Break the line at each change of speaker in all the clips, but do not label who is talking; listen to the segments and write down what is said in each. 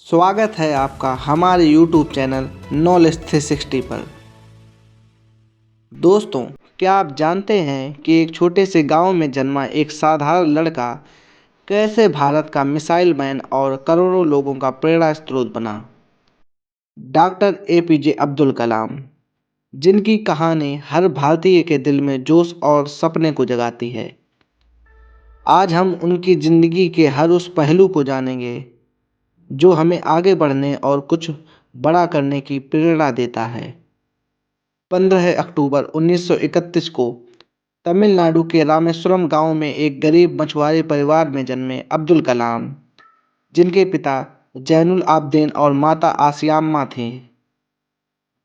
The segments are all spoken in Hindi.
स्वागत है आपका हमारे YouTube चैनल नॉलेज 360 पर। दोस्तों, क्या आप जानते हैं कि एक छोटे से गांव में जन्मा एक साधारण लड़का कैसे भारत का मिसाइल मैन और करोड़ों लोगों का प्रेरणा स्रोत बना? डॉक्टर APJ अब्दुल कलाम, जिनकी कहानी हर भारतीय के दिल में जोश और सपने को जगाती है। आज हम उनकी ज़िंदगी के हर उस पहलू को जानेंगे जो हमें आगे बढ़ने और कुछ बड़ा करने की प्रेरणा देता है। 15 अक्टूबर 1931 को तमिलनाडु के रामेश्वरम गांव में एक गरीब मछुआरे परिवार में जन्मे अब्दुल कलाम, जिनके पिता जैनुल आबदीन और माता आसियाम्मा थे।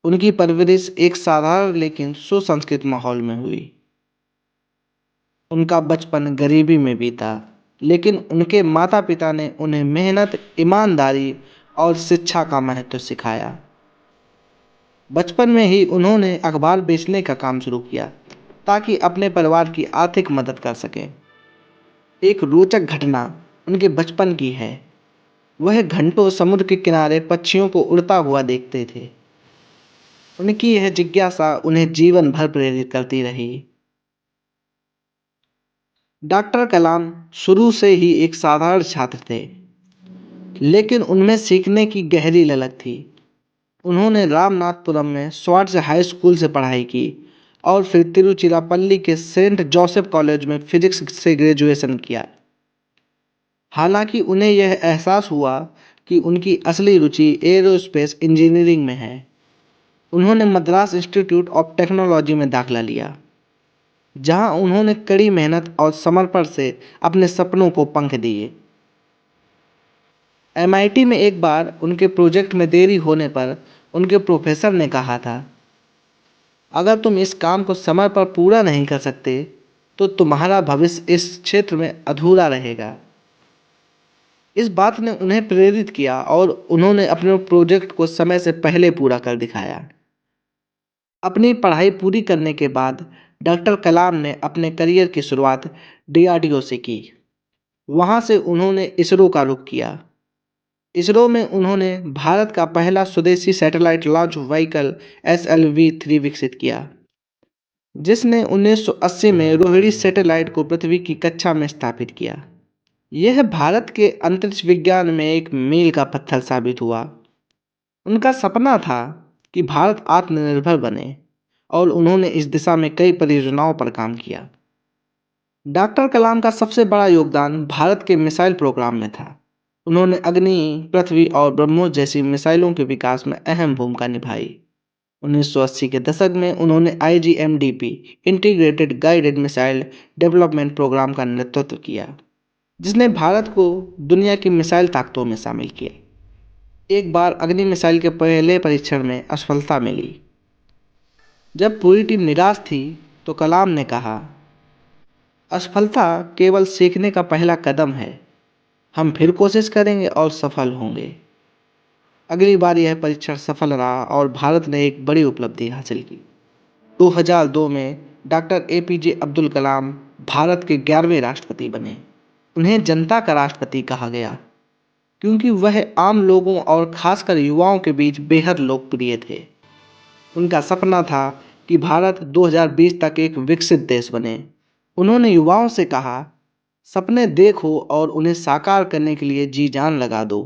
उनकी परवरिश एक साधारण लेकिन सुसंस्कृत माहौल में हुई। उनका बचपन गरीबी में बीता, लेकिन उनके माता पिता ने उन्हें मेहनत, ईमानदारी और शिक्षा का महत्व सिखाया। बचपन में ही उन्होंने अखबार बेचने का काम शुरू किया ताकि अपने परिवार की आर्थिक मदद कर सकें। एक रोचक घटना उनके बचपन की है। वह घंटों समुद्र के किनारे पक्षियों को उड़ता हुआ देखते थे। उनकी यह जिज्ञासा उन्हें जीवन भर प्रेरित करती रही। डॉक्टर कलाम शुरू से ही एक साधारण छात्र थे, लेकिन उनमें सीखने की गहरी ललक थी। उन्होंने रामनाथपुरम में स्वार्ट्ज हाई स्कूल से पढ़ाई की और फिर तिरुचिरापल्ली के सेंट जोसेफ कॉलेज में फिजिक्स से ग्रेजुएशन किया। हालांकि उन्हें यह एहसास हुआ कि उनकी असली रुचि एरोस्पेस इंजीनियरिंग में है। उन्होंने मद्रास इंस्टीट्यूट ऑफ टेक्नोलॉजी में दाखिला लिया, जहां उन्होंने कड़ी मेहनत और समर्पण से अपने सपनों को पंख दिए। MIT में एक बार उनके प्रोजेक्ट में देरी होने पर उनके प्रोफेसर ने कहा था, अगर तुम इस काम को समय पर पूरा नहीं कर सकते तो तुम्हारा भविष्य इस क्षेत्र में अधूरा रहेगा। इस बात ने उन्हें प्रेरित किया और उन्होंने अपने प्रोजेक्ट को समय से पहले पूरा कर दिखाया। अपनी पढ़ाई पूरी करने के बाद डॉक्टर कलाम ने अपने करियर की शुरुआत DRDO से की। वहां से उन्होंने इसरो का रुख किया। इसरो में उन्होंने भारत का पहला स्वदेशी सैटेलाइट लॉन्च व्हीकल SLV-3 विकसित किया, जिसने 1980 में रोहिणी सैटेलाइट को पृथ्वी की कक्षा में स्थापित किया। यह भारत के अंतरिक्ष विज्ञान में एक मील का पत्थर साबित हुआ। उनका सपना था कि भारत आत्मनिर्भर बने और उन्होंने इस दिशा में कई परियोजनाओं पर काम किया। डॉक्टर कलाम का सबसे बड़ा योगदान भारत के मिसाइल प्रोग्राम में था। उन्होंने अग्नि, पृथ्वी और ब्रह्मोस जैसी मिसाइलों के विकास में अहम भूमिका निभाई। 1980 के दशक में उन्होंने IGMDP integrated guided missile development programme का नेतृत्व किया, जिसने भारत को दुनिया की मिसाइल ताकतों में शामिल किया। एक बार अग्नि मिसाइल के पहले परीक्षण में असफलता मिली। जब पूरी टीम निराश थी तो कलाम ने कहा, असफलता केवल सीखने का पहला कदम है। हम फिर कोशिश करेंगे और सफल होंगे। अगली बार यह परीक्षण सफल रहा और भारत ने एक बड़ी उपलब्धि हासिल की। 2002 में डॉक्टर APJ अब्दुल कलाम भारत के 11वें राष्ट्रपति बने। उन्हें जनता का राष्ट्रपति कहा गया क्योंकि वह आम लोगों और खासकर युवाओं के बीच बेहद लोकप्रिय थे। उनका सपना था कि भारत 2020 तक एक विकसित देश बने। उन्होंने युवाओं से कहा, सपने देखो और उन्हें साकार करने के लिए जी जान लगा दो।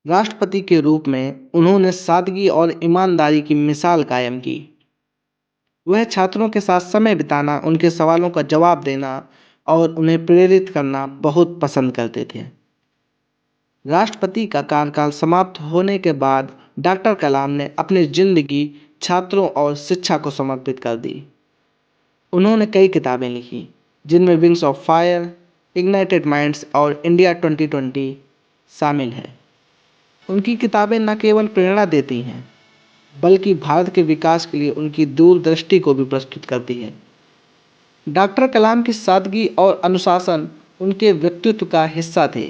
राष्ट्रपति के रूप में उन्होंने सादगी और ईमानदारी की मिसाल कायम की। वह छात्रों के साथ समय बिताना, उनके सवालों का जवाब देना और उन्हें प्रेरित करना बहुत पसंद करते थे। राष्ट्रपति का कार्यकाल समाप्त होने के बाद डॉक्टर कलाम ने अपनी जिंदगी छात्रों और शिक्षा को समर्पित कर दी। उन्होंने कई किताबें लिखी, जिनमें wings of fire, ignited minds और इंडिया 2020 शामिल है। उनकी किताबें न केवल प्रेरणा देती हैं, बल्कि भारत के विकास के लिए उनकी दूरदृष्टि को भी प्रस्तुत करती हैं। डॉक्टर कलाम की सादगी और अनुशासन उनके व्यक्तित्व का हिस्सा थे।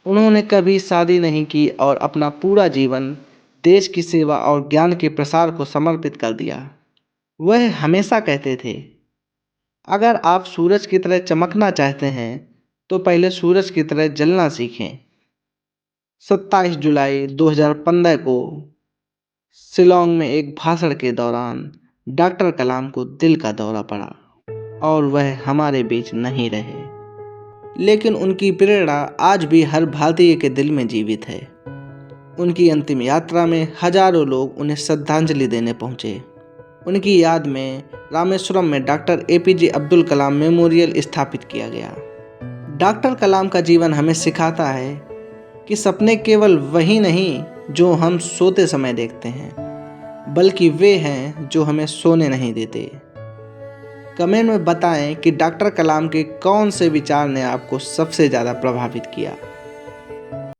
उन्होंने कभी शादी नहीं की और अपना पूरा जीवन देश की सेवा और ज्ञान के प्रसार को समर्पित कर दिया। वह हमेशा कहते थे, अगर आप सूरज की तरह चमकना चाहते हैं तो पहले सूरज की तरह जलना सीखें। 27 जुलाई 2015 को शिलोंग में एक भाषण के दौरान डॉक्टर कलाम को दिल का दौरा पड़ा और वह हमारे बीच नहीं रहे। लेकिन उनकी प्रेरणा आज भी हर भारतीय के दिल में जीवित है। उनकी अंतिम यात्रा में हजारों लोग उन्हें श्रद्धांजलि देने पहुंचे। उनकी याद में रामेश्वरम में doctor APJ Abdul Kalam memorial स्थापित किया गया। डॉक्टर कलाम का जीवन हमें सिखाता है कि सपने केवल वही नहीं जो हम सोते समय देखते हैं, बल्कि वे हैं जो हमें सोने नहीं देते। कमेंट में बताएं कि डॉक्टर कलाम के कौन से विचार ने आपको सबसे ज़्यादा प्रभावित किया।